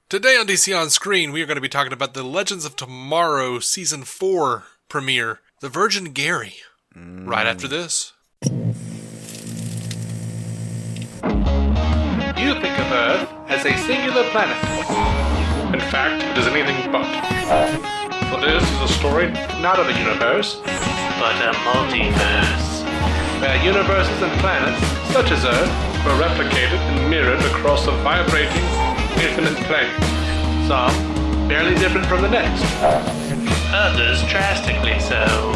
Today on DC On Screen, we are going to be talking about the Legends of Tomorrow Season 4 premiere, The Virgin Gary. Right after this. You think of Earth as a singular planet. In fact, it is anything but. For this is a story not of a universe, but a multiverse, where universes and planets, such as Earth, were replicated and mirrored across a vibrating, infinite plane. Some barely different from the next. Others drastically so.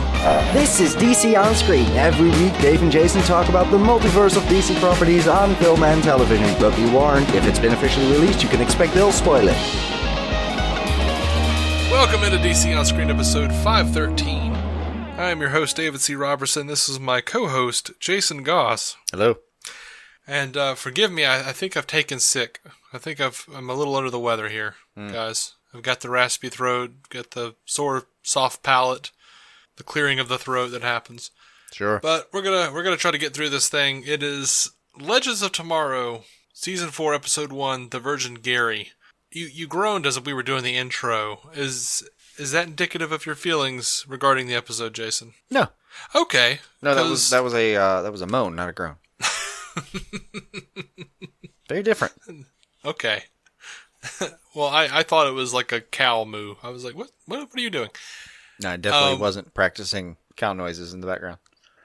This is DC On Screen. Every week, Dave and Jason talk about the multiverse of DC properties on film and television. But be warned, if it's been officially released, you can expect they'll spoil it. Welcome into DC On Screen episode 513. I am your host, David C. Robertson. This is my co-host, Jason Goss. Hello. And forgive me, I think I've taken sick. I think I'm a little under the weather here, guys. I've got the raspy throat, got the sore, soft palate, the clearing of the throat that happens. Sure. But we're gonna try to get through this thing. It is Legends of Tomorrow, Season 4, Episode 1, The Virgin Gary. You groaned as we were doing the intro. Is that indicative of your feelings regarding the episode, Jason? No. Okay. No, that was a moan, not a groan. Very different. Okay. Well, I thought it was like a cow moo. I was like, what are you doing? No, I definitely wasn't practicing cow noises in the background.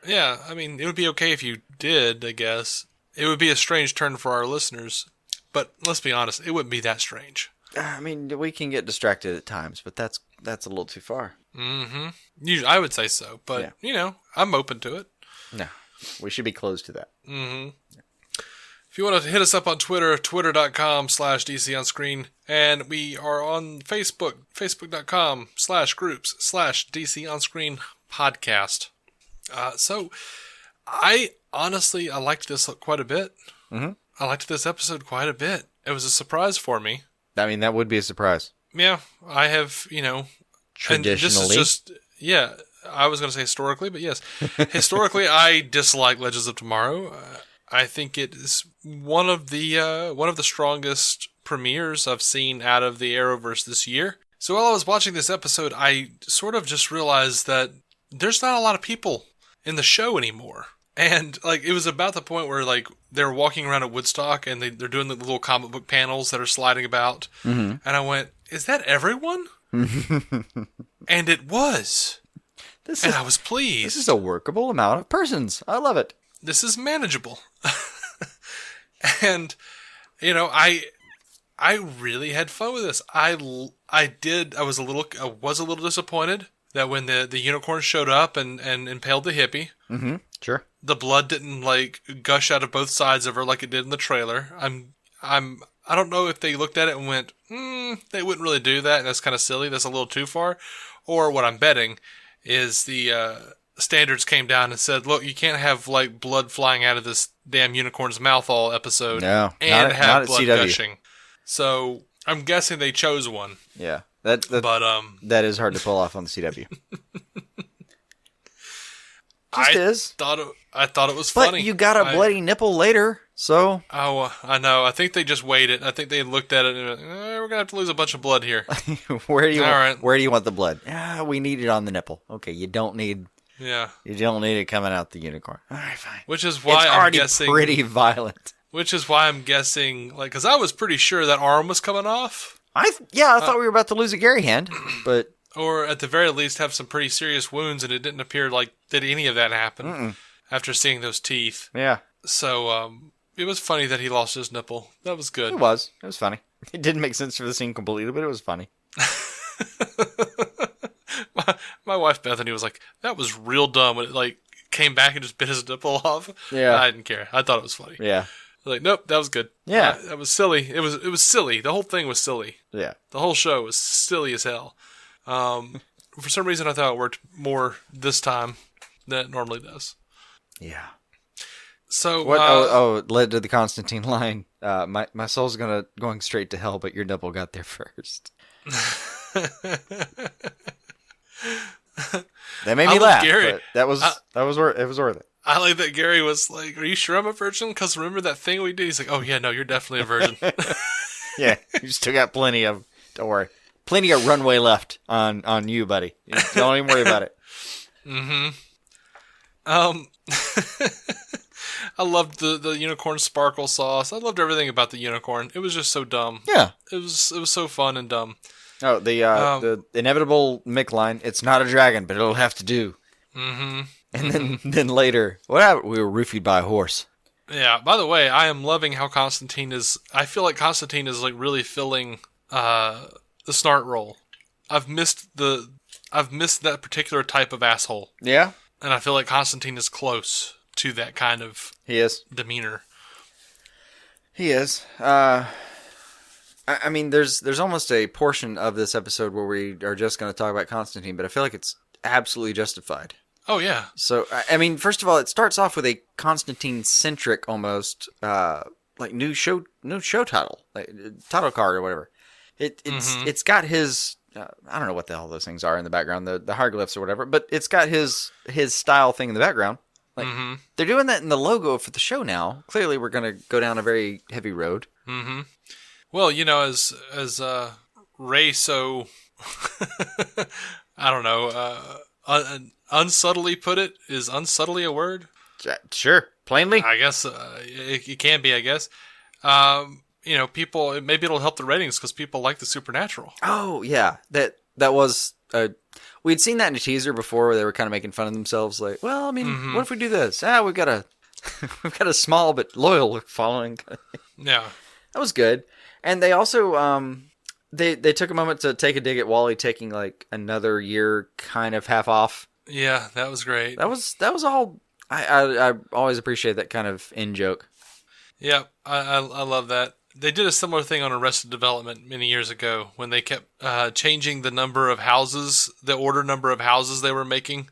Yeah, I mean, it would be okay if you did, I guess. It would be a strange turn for our listeners. But let's be honest, it wouldn't be that strange. I mean, we can get distracted at times, but that's a little too far. Mm-hmm. Usually, I would say so, but, I'm open to it. No, we should be closed to that. Mm-hmm. Yeah. If you want to hit us up on Twitter, twitter.com/DCOnScreen, and we are on Facebook, facebook.com/groups/DCOnScreen podcast. So, I liked this quite a bit. Mm-hmm. I liked this episode quite a bit. It was a surprise for me. I mean, that would be a surprise. Yeah, I have, Traditionally. And this is just, I was going to say historically, but yes. Historically, I dislike Legends of Tomorrow. I think it is one of the strongest premieres I've seen out of the Arrowverse this year. So while I was watching this episode, I sort of just realized that there's not a lot of people in the show anymore. And, it was about the point where, they're walking around at Woodstock and they're doing the little comic book panels that are sliding about. Mm-hmm. And I went, is that everyone? And it was. I was pleased. This is a workable amount of persons. I love it. This is manageable. And, I really had fun with this. I was a little disappointed that when the unicorn showed up and impaled the hippie. Mm-hmm. Sure. The blood didn't gush out of both sides of her like it did in the trailer. I don't know if they looked at it and went, they wouldn't really do that, and that's kind of silly. That's a little too far. Or what I'm betting is the standards came down and said, look, you can't have blood flying out of this damn unicorn's mouth all episode and have blood gushing. So I'm guessing they chose one. Yeah. That is hard to pull off on the CW. I thought it was funny. But you got a bloody nipple later, so... Oh, I know. I think they just waited. I think they looked at it and went, we're going to have to lose a bunch of blood here. Where do you want the blood? We need it on the nipple. Okay, you don't need it coming out the unicorn. All right, fine. Which is why it's I'm guessing... pretty violent. Which is why I'm guessing, because I was pretty sure that arm was coming off. I thought we were about to lose a Gary hand, but... Or at the very least have some pretty serious wounds, and it didn't appear did any of that happen after seeing those teeth. Yeah. So it was funny that he lost his nipple. That was good. It was funny. It didn't make sense for the scene completely, but it was funny. my wife Bethany was like, that was real dumb when it came back and just bit his nipple off. Yeah. I didn't care. I thought it was funny. Yeah. Nope, that was good. Yeah. That was silly. It was silly. The whole thing was silly. Yeah. The whole show was silly as hell. For some reason, I thought it worked more this time than it normally does. Yeah. So what? It led to the Constantine line. My soul's going straight to hell, but your nipple got there first. That made me laugh. Gary. But it was worth it. I like that Gary was like, "Are you sure I'm a virgin? Because remember that thing we did?" He's like, "Oh yeah, no, you're definitely a virgin." Yeah, you still got plenty of. Don't worry, plenty of runway left on you, buddy. Don't even worry about it. Mm-hmm. I loved the unicorn sparkle sauce. I loved everything about the unicorn. It was just so dumb. Yeah, it was so fun and dumb. Oh, the inevitable Mick line. It's not a dragon, but it'll have to do. Mm-hmm. And then later, what happened? We were roofied by a horse. Yeah. By the way, I am loving how Constantine is. I feel like Constantine is like really filling the snart role. I've missed that particular type of asshole. Yeah. And I feel like Constantine is close to that kind of demeanor. He is. I mean, there's almost a portion of this episode where we are just going to talk about Constantine, but I feel like it's absolutely justified. Oh, yeah. So, I mean, first of all, it starts off with a Constantine-centric almost, like new show title, like title card or whatever. It's got his... I don't know what the hell those things are in the background, the hieroglyphs or whatever, but it's got his style thing in the background. Like they're doing that in the logo for the show now. Clearly, we're going to go down a very heavy road. Mm-hmm. Well, as Ray so I don't know, unsubtly put it, is unsubtly a word? Sure, plainly. I guess it can be. I guess. People, maybe it'll help the ratings because people like the supernatural. Oh, yeah. That was... we'd seen that in a teaser before where they were kind of making fun of themselves. Like, well, I mean, what if we do this? We've got a small but loyal following. Yeah. That was good. And they also... They took a moment to take a dig at Wally taking like another year kind of half off. Yeah, that was great. That was all... I always appreciate that kind of in-joke. Yeah, I love that. They did a similar thing on Arrested Development many years ago when they kept changing the number of houses, the order number of houses they were making,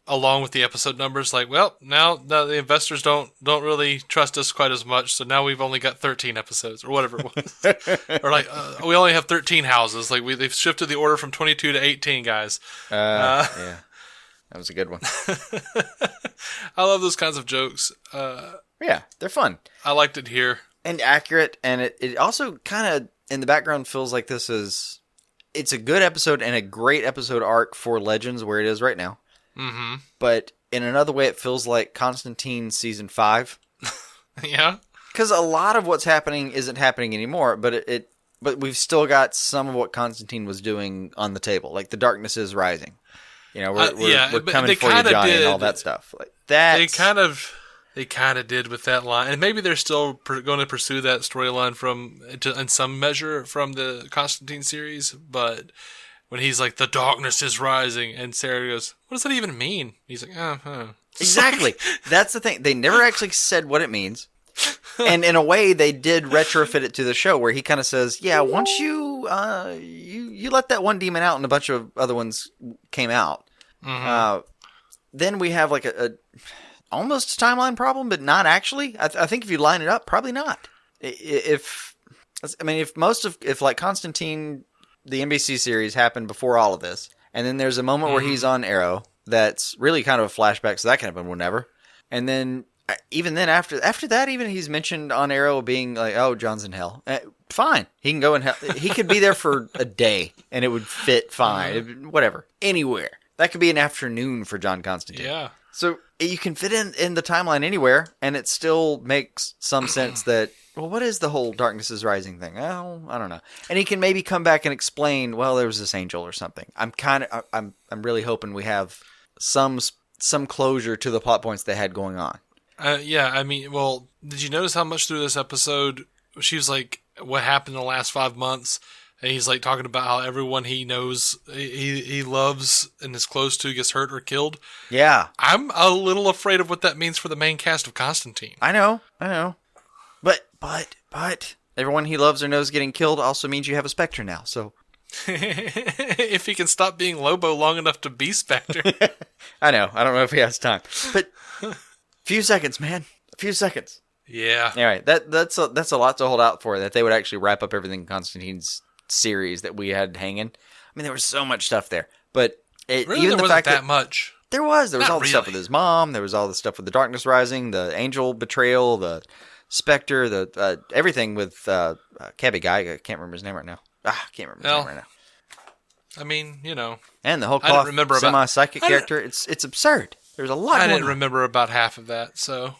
along with the episode numbers. Like, well, now the investors don't really trust us quite as much, so now we've only got 13 episodes, or whatever it was. Or like, we only have 13 houses. Like, they've shifted the order from 22 to 18, guys. Yeah, that was a good one. I love those kinds of jokes. Yeah, they're fun. I liked it here. And accurate, and it also kind of, in the background, feels like it's a good episode and a great episode arc for Legends where it is right now. Mm-hmm. But in another way, it feels like Constantine Season 5. Yeah. Because a lot of what's happening isn't happening anymore, but but we've still got some of what Constantine was doing on the table. Like, the darkness is rising. You know, we're coming for you, Johnny, and all that stuff. Like that. They kind of did with that line, and maybe they're still going to pursue that storyline in some measure from the Constantine series. But when he's like, "The darkness is rising," and Sarah goes, "What does that even mean?" He's like, Exactly. That's the thing. They never actually said what it means, and in a way, they did retrofit it to the show where he kind of says, "Yeah, once you let that one demon out, and a bunch of other ones came out, then we have like a almost a timeline problem, but not actually. I think if you line it up, probably not. If like Constantine, the NBC series happened before all of this, and then there's a moment where he's on Arrow that's really kind of a flashback, so that can happen whenever. And then even then after that, even he's mentioned on Arrow being like, "Oh, John's in hell." Fine, he can go in hell. He could be there for a day, and it would fit fine. Whatever, anywhere. That could be an afternoon for John Constantine. Yeah. So you can fit in the timeline anywhere, and it still makes some sense that, well, what is the whole darkness is rising thing? Oh, I don't know. And he can maybe come back and explain, well, there was this angel or something. I'm really hoping we have some closure to the plot points they had going on. Yeah, I mean, well, did you notice how much through this episode she was like, what happened in the last 5 months? And he's like talking about how everyone he knows, he loves and is close to gets hurt or killed. Yeah. I'm a little afraid of what that means for the main cast of Constantine. I know. But everyone he loves or knows getting killed also means you have a Spectre now, so. If he can stop being Lobo long enough to be Spectre. I know. I don't know if he has time. But few seconds, man. A few seconds. Yeah. All right. That's a lot to hold out for, that they would actually wrap up everything in Constantine's series that we had hanging. I mean, there was so much stuff there, but really, even there the fact that much. There was Not all the really. stuff with his mom. There was all the stuff with the darkness rising, the angel betrayal, the Spectre, the everything with Cabby Guy. I can't remember his name right now. I can't remember his name right now. I mean, you know. And the whole I didn't remember semi-psychic character, it's absurd. There's a lot I going didn't on. remember about half of that, so.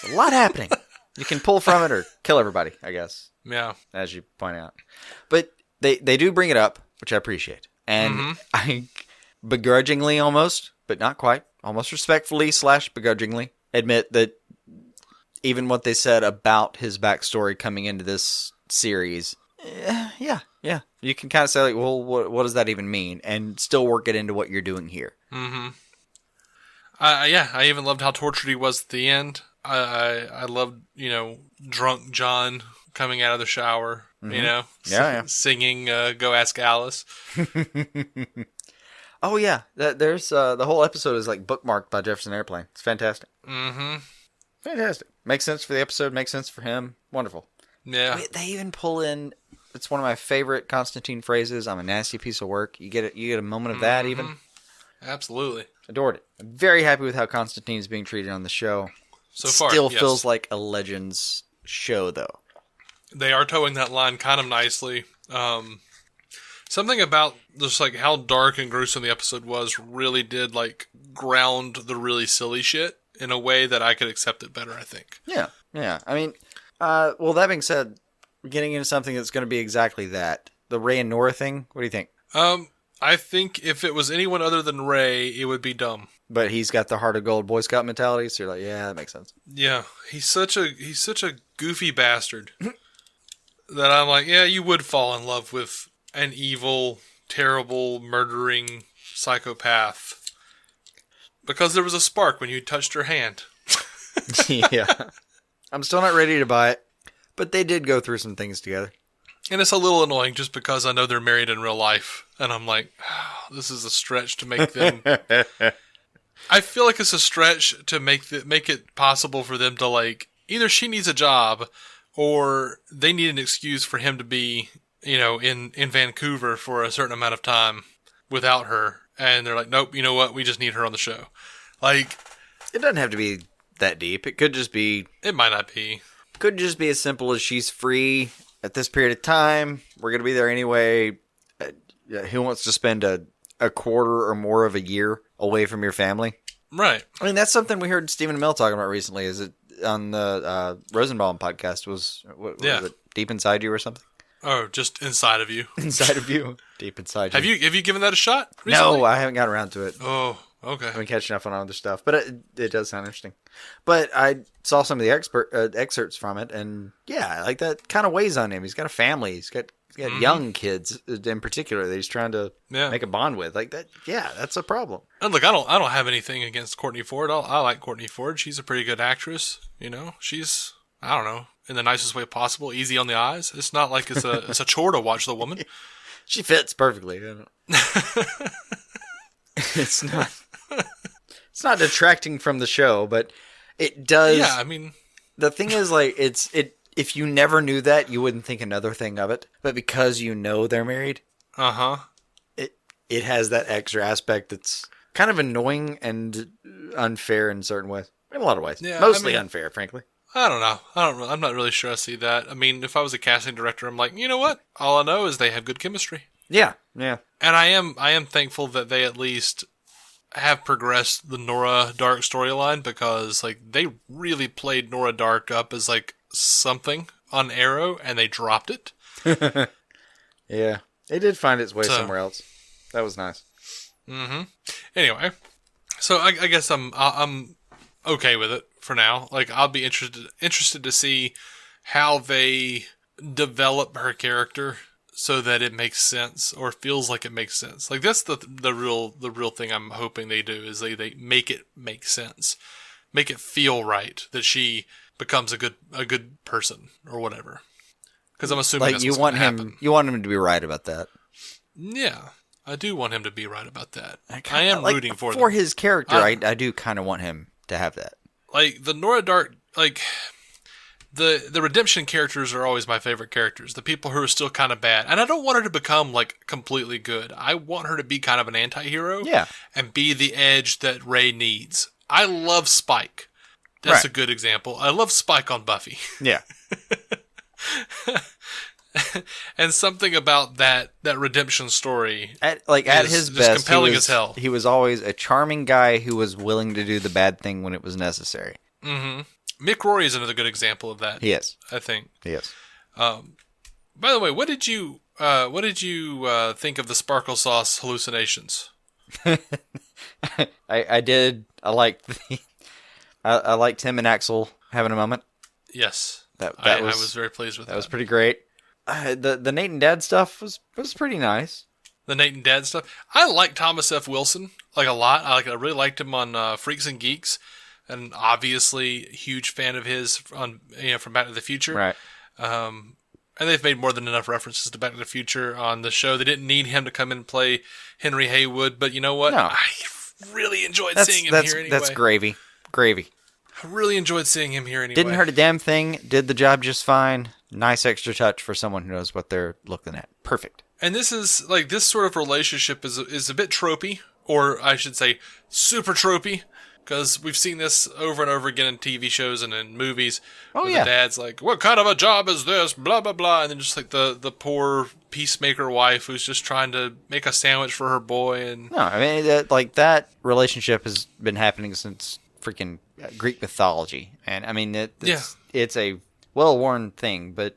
There's a lot happening. You can pull from it or kill everybody, I guess, Yeah. as you point out. But they do bring it up, which I appreciate. And I begrudgingly almost, but not quite, almost respectfully / begrudgingly admit that even what they said about his backstory coming into this series, yeah. You can kind of say, like, well, what does that even mean? And still work it into what you're doing here. Mm-hmm. I even loved how tortured he was at the end. I loved, you know, drunk John coming out of the shower, you know, singing Go Ask Alice. Oh, yeah. There's the whole episode is like bookmarked by Jefferson Airplane. It's fantastic. Mm-hmm. Fantastic. Makes sense for the episode, makes sense for him. Wonderful. Yeah. They even pull in, it's one of my favorite Constantine phrases, I'm a nasty piece of work. You get a moment of that even. Absolutely. Adored it. I'm very happy with how Constantine is being treated on the show. So far, Still feels like a Legends show, though. They are towing that line kind of nicely. Something about just like how dark and gruesome the episode was really did like ground the really silly shit in a way that I could accept it better, I think. Yeah. I mean, well, that being said, we're getting into something that's going to be exactly that. The Ray and Nora thing, what do you think? I think if it was anyone other than Ray, it would be dumb. But he's got the heart of gold Boy Scout mentality, so you're like, yeah, that makes sense. Yeah, he's such a goofy bastard that I'm like, yeah, you would fall in love with an evil, terrible, murdering psychopath because there was a spark when you touched her hand. Yeah. I'm still not ready to buy it, but they did go through some things together. And it's a little annoying just because I know they're married in real life. And I'm like, oh, this is a stretch to make them... I feel like it's a stretch to make it possible for them to, like, either she needs a job or they need an excuse for him to be, you know, in Vancouver for a certain amount of time without her. And they're like, nope, you know what? We just need her on the show. Like... It doesn't have to be that deep. It could just be... It might not be. Could just be as simple as she's free at this period of time. We're going to be there anyway. Who wants to spend a quarter or more of a year away from your family? Right. I mean, that's something we heard Stephen Amell talking about recently. Is it on the Rosenbaum podcast? Was it Deep Inside You or something? Oh, just inside of you. Inside of you. Deep inside you. Have you given that a shot recently? No, I haven't got around to it. Oh, okay. I've been catching up on other stuff, but it does sound interesting. But I saw some of the excerpts from it, and yeah, like that kind of weighs on him. He's got a family. He's got young kids in particular that he's trying to make a bond with. Like that, yeah, that's a problem. And look, I don't have anything against Courtney Ford. I like Courtney Ford. She's a pretty good actress. You know, she's, I don't know, in the nicest way possible, easy on the eyes. It's not like it's a chore to watch the woman. She fits perfectly. It's not detracting from the show, but it does. Yeah, I mean, the thing is, like, if you never knew that, you wouldn't think another thing of it. But because you know they're married, it has that extra aspect that's kind of annoying and unfair in certain ways. In a lot of ways, mostly unfair, frankly. I don't know. I'm not really sure I see that. I mean, if I was a casting director, I'm like, you know what? All I know is they have good chemistry. Yeah. And I am thankful that they at least have progressed the Nora Dark storyline, because like they really played Nora Dark up as like something on Arrow and they dropped it. Yeah. It did find its way somewhere else. That was nice. Mm-hmm. Anyway, so I guess I'm okay with it for now. Like, I'll be interested to see how they develop her character so that it makes sense or feels like it makes sense. Like, that's the real thing I'm hoping they do, is they make it make sense, make it feel right, that she becomes a good person or whatever. Because I'm assuming like that's you what's want gonna him, happen. you want him to be right about that. Yeah, I do want him to be right about that. I am rooting for them. His character. I do kind of want him to have that. Like, the Nora Dark, like, the redemption characters are always my favorite characters. The people who are still kind of bad. And I don't want her to become, like, completely good. I want her to be kind of an anti-hero. Yeah. And be the edge that Ray needs. I love Spike. That's a good example. I love Spike on Buffy. Yeah. And something about that redemption story At his just best, compelling as hell. He was always a charming guy who was willing to do the bad thing when it was necessary. Mm-hmm. Mick Rory is another good example of that. He is. I think. He is. By the way, what did you think of the sparkle sauce hallucinations? I did. I liked him and Axel having a moment. Yes. I was very pleased with that. That was pretty great. The Nate and Dad stuff was pretty nice. The Nate and Dad stuff. I like Thomas F. Wilson a lot. I really liked him on Freaks and Geeks, and obviously huge fan of his from Back to the Future. Right. And they've made more than enough references to Back to the Future on the show. They didn't need him to come in and play Henry Haywood, but you know what? No. I really enjoyed seeing him here anyway. That's gravy. Gravy. I really enjoyed seeing him here anyway. Didn't hurt a damn thing. Did the job just fine. Nice extra touch for someone who knows what they're looking at. Perfect. And this is this sort of relationship is a bit tropey, or I should say super tropey, because we've seen this over and over again in TV shows and in movies. Oh, where yeah. The dad's like, what kind of a job is this? Blah, blah, blah. And then just like the poor peacemaker wife who's just trying to make a sandwich for her boy. And No, I mean, that relationship has been happening since freaking Greek mythology. And I mean, it's a well-worn thing, but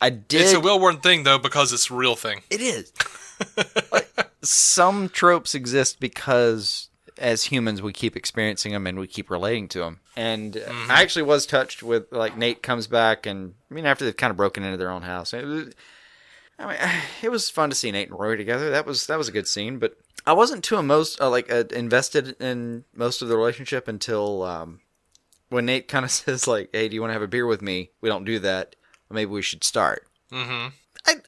it's a well-worn thing, though, because it's a real thing. It is. Some tropes exist because as humans we keep experiencing them and we keep relating to them. And I actually was touched with Nate comes back, and I mean after they've kind of broken into their own house. It was fun to see Nate and Rory together. That was a good scene, but I wasn't too invested in most of the relationship until when Nate kind of says "Hey, do you want to have a beer with me?" We don't do that. Maybe we should start. Mm-hmm.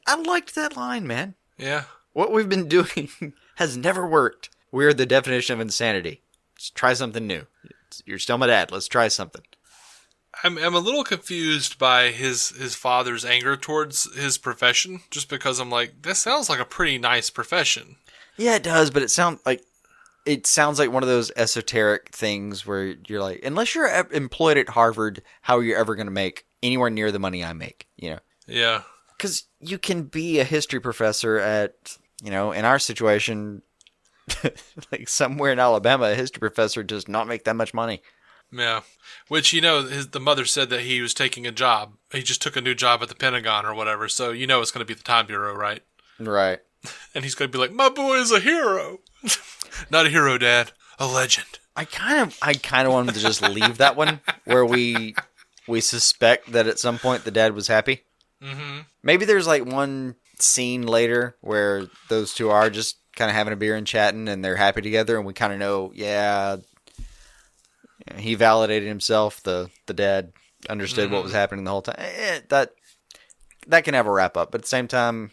I liked that line, man. Yeah. What we've been doing has never worked. We're the definition of insanity. Let's try something new. You're still my dad. Let's try something. I'm a little confused by his father's anger towards his profession, just because I'm like, this sounds like a pretty nice profession. Yeah, it does, but it sounds like one of those esoteric things where you're like, unless you're employed at Harvard, how are you ever going to make anywhere near the money I make? You know? Yeah. Because you can be a history professor at, in our situation, like somewhere in Alabama, a history professor does not make that much money. Yeah. Which, the mother said that he was taking a job. He just took a new job at the Pentagon or whatever. So, it's going to be the Time Bureau, right? Right. And he's going to be like, my boy is a hero. Not a hero, Dad. A legend. I kind of wanted to just leave that one where we suspect that at some point the dad was happy. Mm-hmm. Maybe there's one scene later where those two are just kind of having a beer and chatting and they're happy together, and we kind of know, he validated himself. The dad understood what was happening the whole time. That can have a wrap up, but at the same time,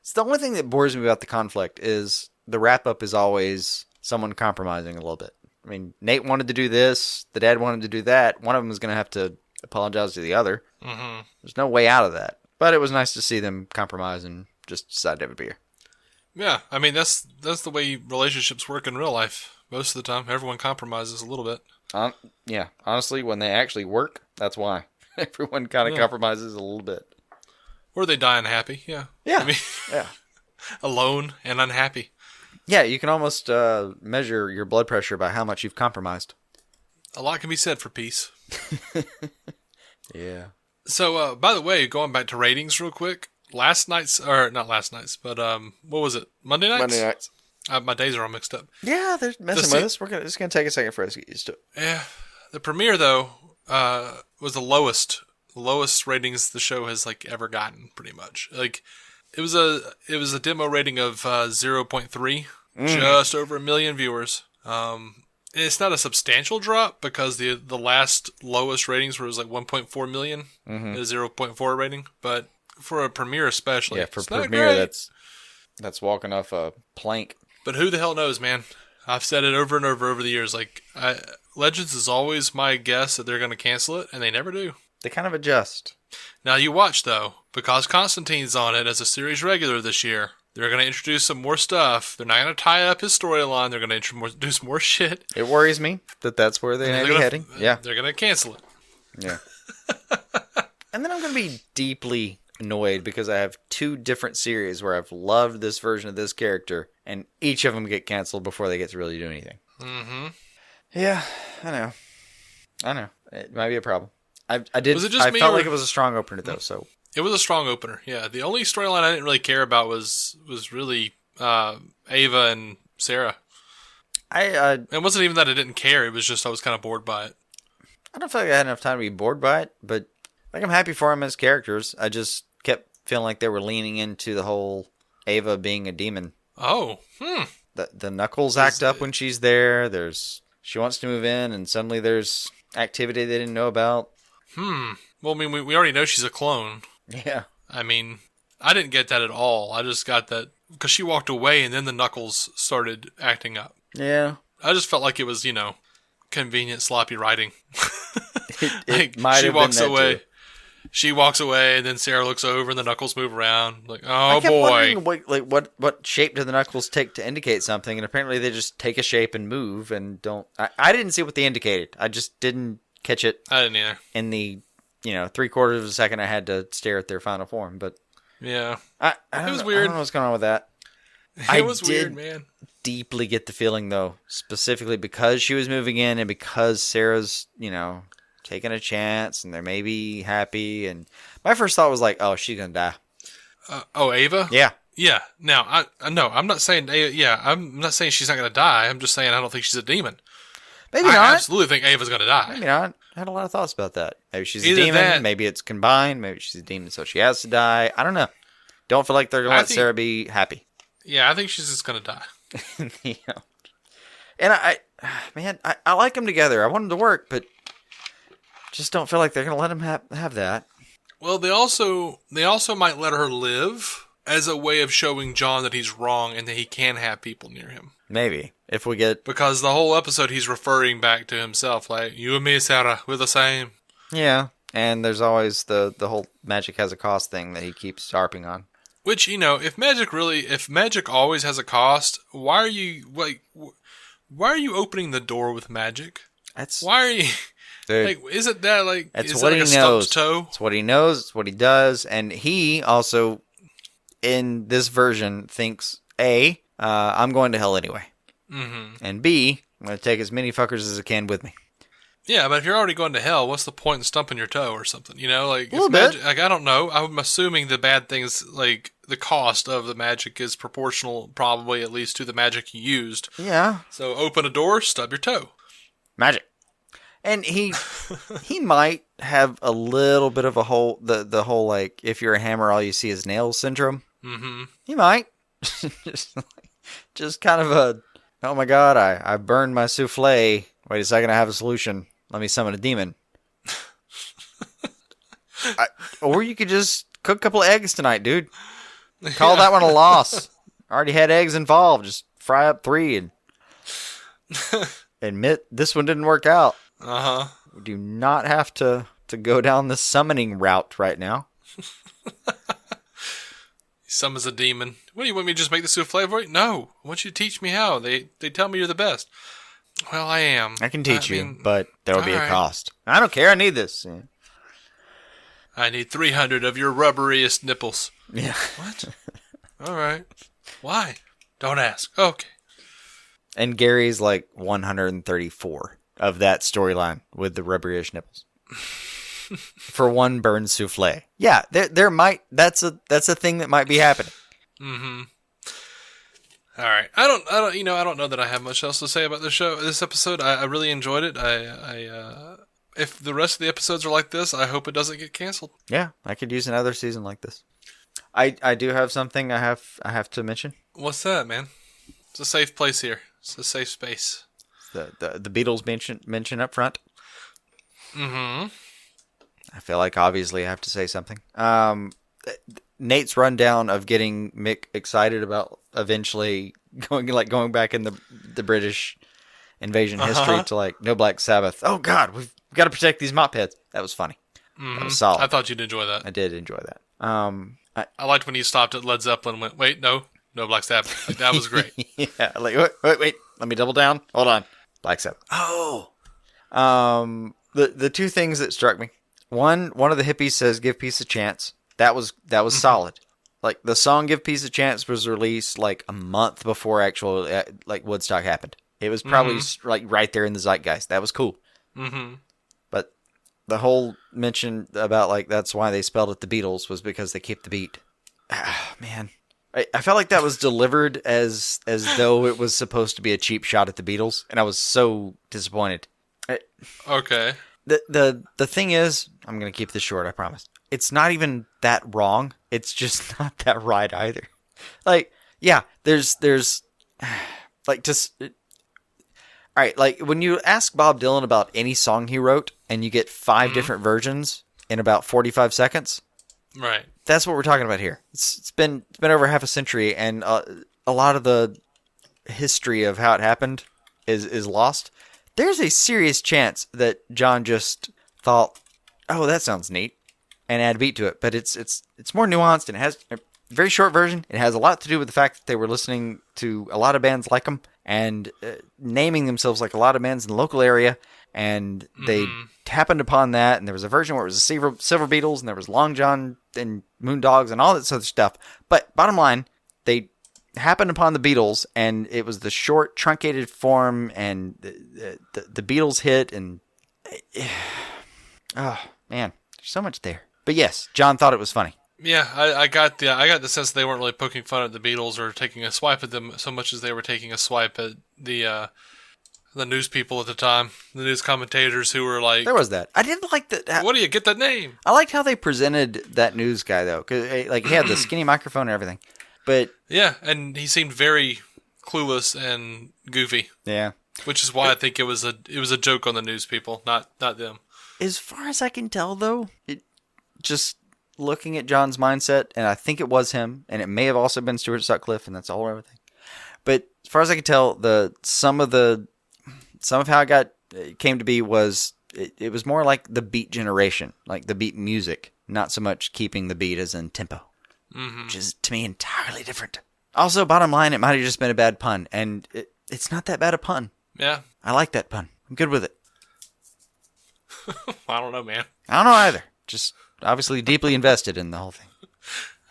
it's the only thing that bores me about the conflict is the wrap up is always someone compromising a little bit. I mean, Nate wanted to do this, the dad wanted to do that. One of them is going to have to apologize to the other. Mm-hmm. There's no way out of that. But it was nice to see them compromise and just decide to have a beer. Yeah, I mean, that's the way relationships work in real life. Most of the time, everyone compromises a little bit. Yeah, honestly, when they actually work, that's why. Everyone kind of compromises a little bit. Or they die unhappy, yeah. Yeah, I mean, yeah. Alone and unhappy. Yeah, you can almost measure your blood pressure by how much you've compromised. A lot can be said for peace. Yeah. So, by the way, going back to ratings real quick, not last night's, but what was it? Monday nights? Monday nights. My days are all mixed up. Yeah, they're messing with us. It's going to take a second for us to get used to it. Yeah. The premiere, though, was the lowest ratings the show has ever gotten, pretty much. It was a demo rating of 0.3, just over 1 million viewers. It's not a substantial drop because the last lowest ratings was 1.4 million, a 0.4 rating. But for a premiere especially, for premiere, that's walking off a plank. But who the hell knows, man? I've said it over and over the years. Legends is always my guess that they're going to cancel it, and they never do. They kind of adjust. Now you watch, though, because Constantine's on it as a series regular this year, They're going to introduce some more stuff. They're not going to tie up his storyline. They're going to introduce more shit. It worries me that that's where they're heading. Yeah. They're going to cancel it. Yeah. And then I'm going to be deeply annoyed because I have 2 different series where I've loved this version of this character, and each of them get canceled before they get to really do anything. Mm-hmm. Yeah, I know. It might be a problem. I did. Was it just I me felt or- like it was a strong opener though. So It was a strong opener. Yeah, the only storyline I didn't really care about was really Ava and Sarah. It wasn't even that I didn't care. It was just I was kind of bored by it. I don't feel like I had enough time to be bored by it, but like I'm happy for them as characters. I just kept feeling like they were leaning into the whole Ava being a demon. Oh, The Knuckles act up when she's there. She wants to move in, and suddenly there's activity they didn't know about. Well, I mean, we already know she's a clone. Yeah. I mean, I didn't get that at all. I just got that because she walked away and then the Knuckles started acting up. Yeah. I just felt like it was, convenient, sloppy writing. It might have been that away. too. She walks away, and then Sarah looks over, and the Knuckles move around. Like, I oh kept boy! wondering what shape do the Knuckles take to indicate something, and apparently they just take a shape and move and don't. I didn't see what they indicated. I just didn't catch it. I didn't either. In the 3/4 of a second, I had to stare at their final form, but Yeah, it was I weird. don't know what's going on with that. It was weird, man. Deeply get the feeling though, specifically because she was moving in and because Sarah's, taking a chance and they're maybe happy. And my first thought was like, oh, she's gonna die. Ava? Yeah. Yeah. Now, I'm not saying. Yeah, I'm not saying she's not gonna die. I'm just saying I don't think she's a demon. Maybe I not. absolutely think Ava's gonna die. Maybe not. I had a lot of thoughts about that. Maybe she's Either a demon. that- Maybe it's combined. Maybe she's a demon, so she has to die. I don't know. Don't feel like they're gonna I let think- Sarah be happy. Yeah, I think she's just gonna die. Yeah. And I like them together. I want them to work, but just don't feel like they're gonna let them have that. Well, they also might let her live as a way of showing John that he's wrong and that he can have people near him. Maybe if we get Because the whole episode he's referring back to himself, like, you and me, Sarah, we're the same. yeah. And there's always the whole magic has a cost thing that he keeps harping on. Which, if magic always has a cost, why are you opening the door with magic? That's Why are you dude, isn't that like that's is what it like he a knows. stumped toe? It's what he knows. It's what he does. And he also, in this version, thinks A, I'm going to hell anyway, and B, I'm going to take as many fuckers as I can with me. Yeah, but if you're already going to hell, what's the point in stumping your toe or something? Like, A little bit. like I don't know. I'm assuming the bad thing is like the cost of the magic is proportional, probably at least to the magic you used. Yeah, So open a door, stub your toe. magic. And he might have a little bit of a whole the whole like if you're a hammer all you see is nails syndrome. Mm-hmm. He might just kind of a oh my god I burned my souffle. Wait a second, I have a solution. Let me summon a demon. Or you could just cook a couple of eggs tonight, dude. Call that one a loss. Already had eggs involved. Just fry up 3 and admit this one didn't work out. Uh-huh. We do not have to go down the summoning route right now. He summons a demon. What do you want me to just make the souffle for you? No. I want you to teach me how. They tell me you're the best. Well, I am. I can teach you, mean, but there will be a alright. cost. I don't care. I need this. I need 300 of your rubberiest nipples. Yeah. What? All right. Why? Don't ask. Okay. And Gary's like 134 of that storyline with the rubberish nipples. For one burned souffle. Yeah, there might that's a thing that might be happening. Mm-hmm. All right. I don't know that I have much else to say about this episode. I really enjoyed it. If the rest of the episodes are like this, I hope it doesn't get canceled. Yeah, I could use another season like this. I do have something I have to mention. What's that, man? It's a safe place here. It's a safe space. The Beatles mention up front. Mm-hmm. I feel like obviously I have to say something. Nate's rundown of getting Mick excited about eventually going back in the British invasion history to like no Black Sabbath. Oh God, we've got to protect these mop heads. That was funny. Mm-hmm. That was solid. I thought you'd enjoy that. I did enjoy that. I liked when he stopped at Led Zeppelin and went, wait, no, no, Black Sabbath. Like, that was great. Yeah, like wait, let me double down. Hold on, Black Sabbath. Oh, the two things that struck me. One of the hippies says, "Give peace a chance." That was solid. Like the song "Give Peace a Chance" was released like a month before actual like Woodstock happened. It was probably like right there in the zeitgeist. That was cool. Mm-hmm. But the whole mention about like that's why they spelled it the Beatles was because they kept the beat. Man, I felt like that was delivered as though it was supposed to be a cheap shot at the Beatles, and I was so disappointed. Okay. The thing is, I'm gonna keep this short. I promise. It's not even that wrong. It's just not that right either. Like, yeah, there's like just. All right, like when you ask Bob Dylan about any song he wrote, and you get 5 different versions in about 45 seconds. Right. That's what we're talking about here. It's been over half a century, and a lot of the history of how it happened is lost. There's a serious chance that John just thought, "Oh, that sounds neat," and add a beat to it. But it's more nuanced, and it has a very short version. It has a lot to do with the fact that they were listening to a lot of bands like them and naming themselves like a lot of bands in the local area, and they happened upon that. And there was a version where it was the Silver Beatles, and there was Long John and Moondogs and all that sort of stuff. But bottom line, they happened upon the Beatles, and it was the short, truncated form, and the Beatles hit, and oh man, there's so much there. But yes, John thought it was funny. Yeah, I got the sense they weren't really poking fun at the Beatles or taking a swipe at them so much as they were taking a swipe at the news people at the time, the news commentators who were like, there was that. I didn't like that. What do you get that name? I liked how they presented that news guy though, because like he had the skinny microphone and everything. But yeah, and he seemed very clueless and goofy. Yeah, which is why I think it was a joke on the news people, not them. As far as I can tell, though, just looking at John's mindset, and I think it was him, and it may have also been Stuart Sutcliffe, and that's all everything. But as far as I can tell, some of how it came to be was it was more like the beat generation, like the beat music, not so much keeping the beat as in tempo, which is to me entirely different. Also, bottom line, it might have just been a bad pun, and it's not that bad a pun. Yeah, I like that pun. I'm good with it. I don't know, man. I don't know either. Just obviously deeply invested in the whole thing.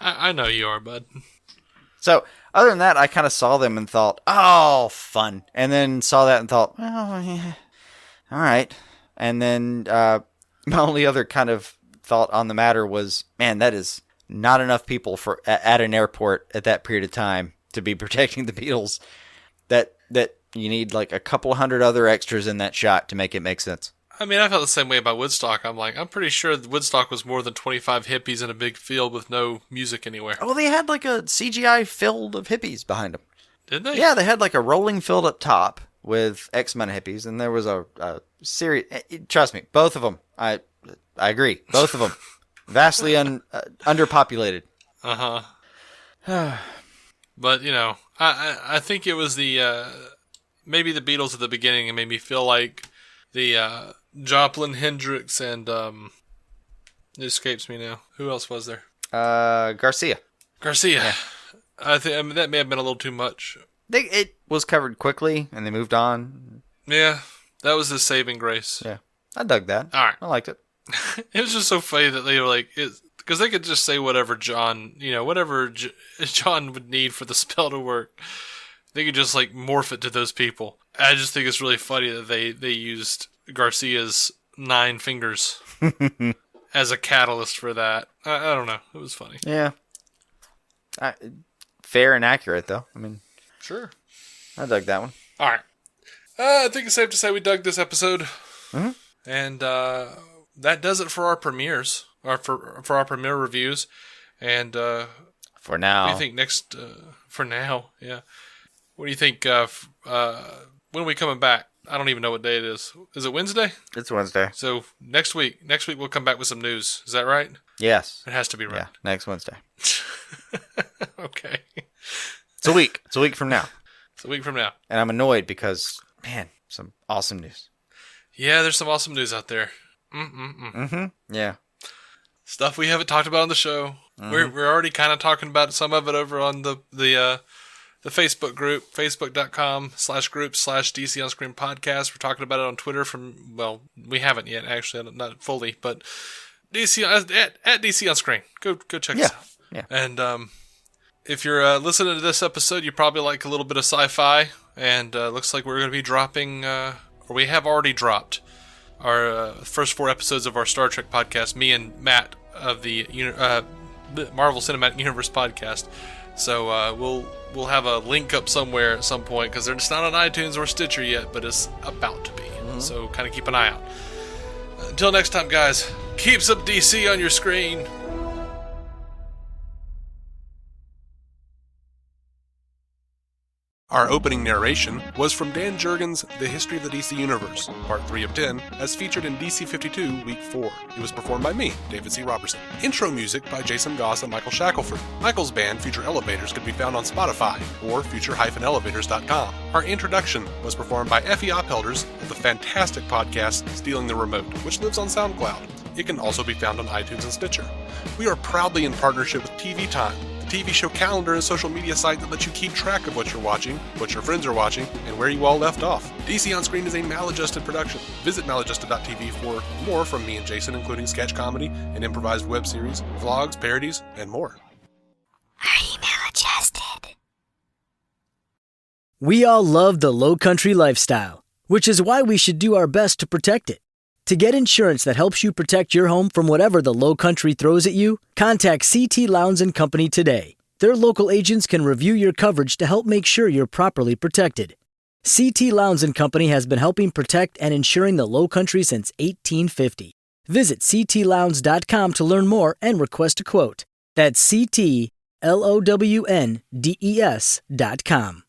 I know you are, bud. So, other than that, I kind of saw them and thought, oh, fun. And then saw that and thought, oh, yeah, all right. And then my only other kind of thought on the matter was, man, that is not enough people at an airport at that period of time to be protecting the Beatles. That you need like a couple hundred other extras in that shot to make it make sense. I mean, I felt the same way about Woodstock. I'm pretty sure Woodstock was more than 25 hippies in a big field with no music anywhere. Oh, they had like a CGI field of hippies behind them. Did they? Yeah, they had like a rolling field up top with X amount of hippies, and there was a series. Trust me, both of them. I agree. Both of them vastly underpopulated. But I think it was maybe the Beatles at the beginning, and made me feel like the Joplin, Hendrix, and it escapes me now. Who else was there? Garcia. Yeah. I think that may have been a little too much. It was covered quickly, and they moved on. Yeah, that was the saving grace. Yeah, I dug that. All right, I liked it. It was just so funny that they were like, because they could just say whatever John would need for the spell to work. They could just like morph it to those people. I just think it's really funny that they used Garcia's 9 fingers as a catalyst for that. I don't know. It was funny. Yeah. Fair and accurate, though. I mean, sure. I dug that one. All right. I think it's safe to say we dug this episode. Mm-hmm. And that does it for our premieres, or for our premiere reviews. And for now. What do you think next? For now, yeah. What do you think when are we coming back? I don't even know what day it is. Is it Wednesday? It's Wednesday. So next week we'll come back with some news. Is that right? Yes. It has to be right. Yeah, next Wednesday. Okay. It's a week. It's a week from now. It's a week from now. And I'm annoyed because, man, some awesome news. Yeah, there's some awesome news out there. Mm-hmm. Yeah. Stuff we haven't talked about on the show. We're already kind of talking about some of it over on the Facebook group, facebook.com/group/DC On Screen Podcast. We're talking about it on Twitter we haven't yet, actually, not fully, but DC at DC On Screen. Go check us out. Yeah. And if you're listening to this episode, you probably like a little bit of sci-fi, and looks like we're going to be dropping, or we have already dropped, our first 4 episodes of our Star Trek podcast, me and Matt of the Marvel Cinematic Universe podcast. So we'll have a link up somewhere at some point, because it's not on iTunes or Stitcher yet, but it's about to be. Mm-hmm. So kind of keep an eye out. Until next time, guys, keep some DC on your screen. Our opening narration was from Dan Jurgens' The History of the DC Universe, Part 3 of 10, as featured in DC 52, Week 4. It was performed by me, David C. Robertson. Intro music by Jason Goss and Michael Shackelford. Michael's band, Future Elevators, could be found on Spotify or future-elevators.com. Our introduction was performed by Effie Oppelders of the fantastic podcast Stealing the Remote, which lives on SoundCloud. It can also be found on iTunes and Stitcher. We are proudly in partnership with TV Time, TV show calendar and social media site that lets you keep track of what you're watching, what your friends are watching, and where you all left off. DC On Screen is a maladjusted production. Visit maladjusted.tv for more from me and Jason, including sketch comedy, an improvised web series, vlogs, parodies, and more. Are you maladjusted? We all love the low country lifestyle, which is why we should do our best to protect it. To get insurance that helps you protect your home from whatever the low country throws at you, contact CT Lowndes & Company today. Their local agents can review your coverage to help make sure you're properly protected. CT Lowndes & Company has been helping protect and insuring the low country since 1850. Visit ctlowndes.com to learn more and request a quote. That's ctlowndes.com.